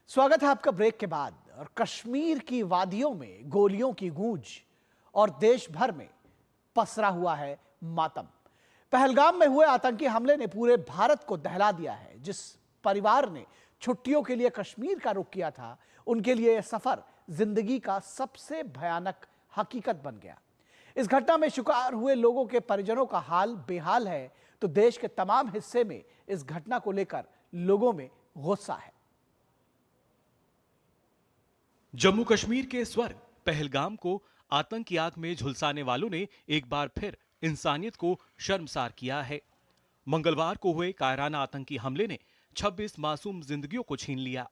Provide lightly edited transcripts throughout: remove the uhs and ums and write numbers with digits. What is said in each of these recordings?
स्वागत है आपका ब्रेक के बाद। और कश्मीर की वादियों में गोलियों की गूंज और देश भर में पसरा हुआ है मातम। पहलगाम में हुए आतंकी हमले ने पूरे भारत को दहला दिया है। जिस परिवार ने छुट्टियों के लिए कश्मीर का रुख किया था, उनके लिए यह सफर जिंदगी का सबसे भयानक हकीकत बन गया। इस घटना में शिकार हुए लोगों के परिजनों का हाल बेहाल है, तो देश के तमाम हिस्से में इस घटना को लेकर लोगों में गुस्सा है। जम्मू कश्मीर के स्वर्ग पहलगाम को आतंक की आग में झुलसाने वालों ने एक बार फिर इंसानियत को शर्मसार किया है। मंगलवार को हुए कायराना आतंकी हमले ने 26 मासूम जिंदगियों को छीन लिया।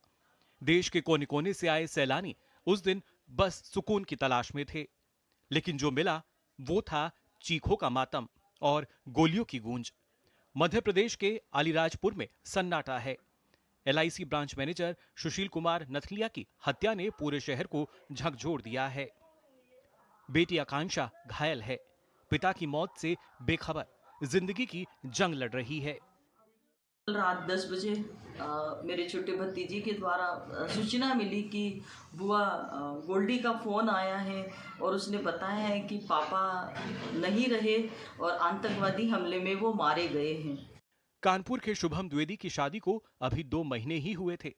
देश के कोने कोने से आए सैलानी उस दिन बस सुकून की तलाश में थे, लेकिन जो मिला वो था चीखों का मातम और गोलियों की गूंज। मध्य प्रदेश के अलीराजपुर में सन्नाटा है। LIC branch manager Sushil Kumar नथलिया की हत्या ने पूरे शहर को झकझोर दिया है। बेटी आकांक्षा घायल है। पिता की मौत से बेखबर जिंदगी की जंग लड़ रही है। कल रात 10 बजे मेरे छोटे भतीजी के द्वारा सूचना मिली कि बुआ गोल्डी का फ़ोन आया है और उसने बताया है कि पापा नहीं रहे और आतंकवादी हमले में वो मारे गए हैं। कानपुर के शुभम द्विवेदी की शादी को अभी 2 महीने ही हुए थे।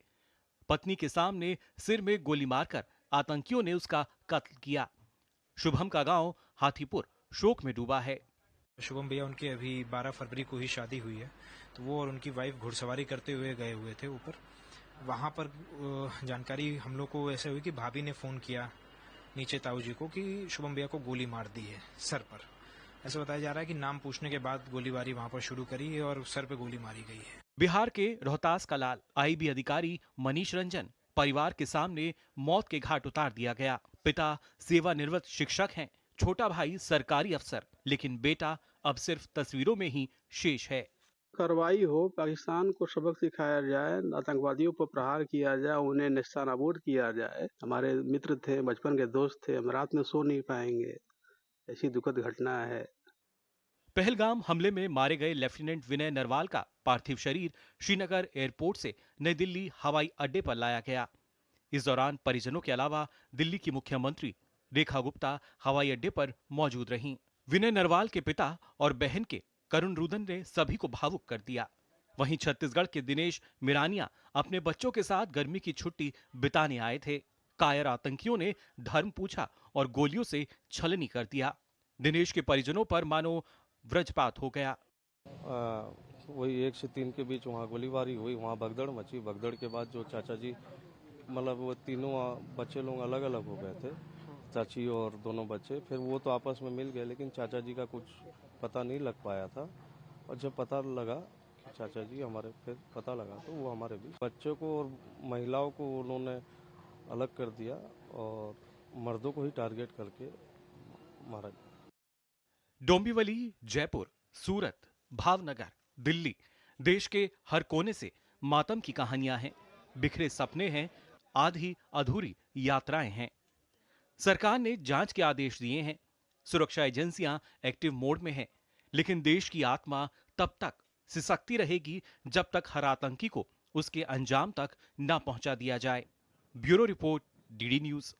पत्नी के सामने सिर में गोली मारकर आतंकियों ने उसका कत्ल किया। शुभम का गांव हाथीपुर शोक में डूबा है। शुभम भैया उनकी अभी 12 फरवरी को ही शादी हुई है, तो वो और उनकी वाइफ घुड़सवारी करते हुए गए हुए थे ऊपर। वहां पर जानकारी हम लोग को ऐसे हुई कि भाभी ने फोन किया नीचे ताऊ जी को कि शुभम भैया को गोली मार दी है सर पर। ऐसा बताया जा रहा है कि नाम पूछने के बाद गोलीबारी वहां पर शुरू करी है और सर पे गोली मारी गई है। बिहार के रोहतास का लाल आईबी अधिकारी मनीष रंजन परिवार के सामने मौत के घाट उतार दिया गया। पिता सेवानिवृत्त शिक्षक हैं, छोटा भाई सरकारी अफसर, लेकिन बेटा अब सिर्फ तस्वीरों में ही शेष है। कार्रवाई हो, पाकिस्तान को सबक सिखाया जाए, आतंकवादियों पर प्रहार किया जाए, उन्हें निस्तानाबूद किया जाए। हमारे मित्र थे, बचपन के दोस्त थे, हम रात में सो नहीं पाएंगे। ऐसी दुखद घटना है। पहलगाम हमले में मारे गए लेफ्टिनेंट विनय नरवाल का पार्थिव शरीर श्रीनगर एयरपोर्ट से नई दिल्ली हवाई अड्डे पर लाया गया। इस दौरान परिजनों के अलावा दिल्ली की मुख्यमंत्री रेखा गुप्ता हवाई अड्डे पर मौजूद रहीं। विनय नरवाल के पिता और बहन के करुण रुदन ने सभी को भावुक कर दिया। वहीं छत्तीसगढ़ के दिनेश मिरानिया अपने बच्चों के साथ गर्मी की छुट्टी बिताने आए थे। कायर आतंकियों ने धर्म पूछा और गोलियों से छलनी कर दिया। दिनेश के परिजनों पर मानो वज्रपात हो गया। वही 1 से 3 के बीच वहाँ गोलीबारी हुई, वहाँ भगदड़ मची। भगदड़ के बाद जो चाचा जी मतलब वो तीनों बच्चे लोग अलग अलग हो गए थे, चाची और दोनों बच्चे। फिर वो तो आपस में मिल गए, लेकिन चाचा जी का कुछ पता नहीं लग पाया था। और जब पता लगा कि चाचा जी हमारे, फिर पता लगा तो वो हमारे भी बच्चों को और महिलाओं को उन्होंने अलग कर दिया और मर्दों को ही टारगेट करके मारा। डोंबिवली, जयपुर, सूरत, भावनगर, दिल्ली, देश के हर कोने से मातम की कहानियां हैं। बिखरे सपने हैं, आधी अधूरी यात्राएं हैं। सरकार ने जांच के आदेश दिए हैं। सुरक्षा एजेंसियां एक्टिव मोड में हैं, लेकिन देश की आत्मा तब तक सिसकती रहेगी जब तक हर आतंकी को उसके अंजाम तक न पहुंचा दिया जाए। Bureau report, DD news.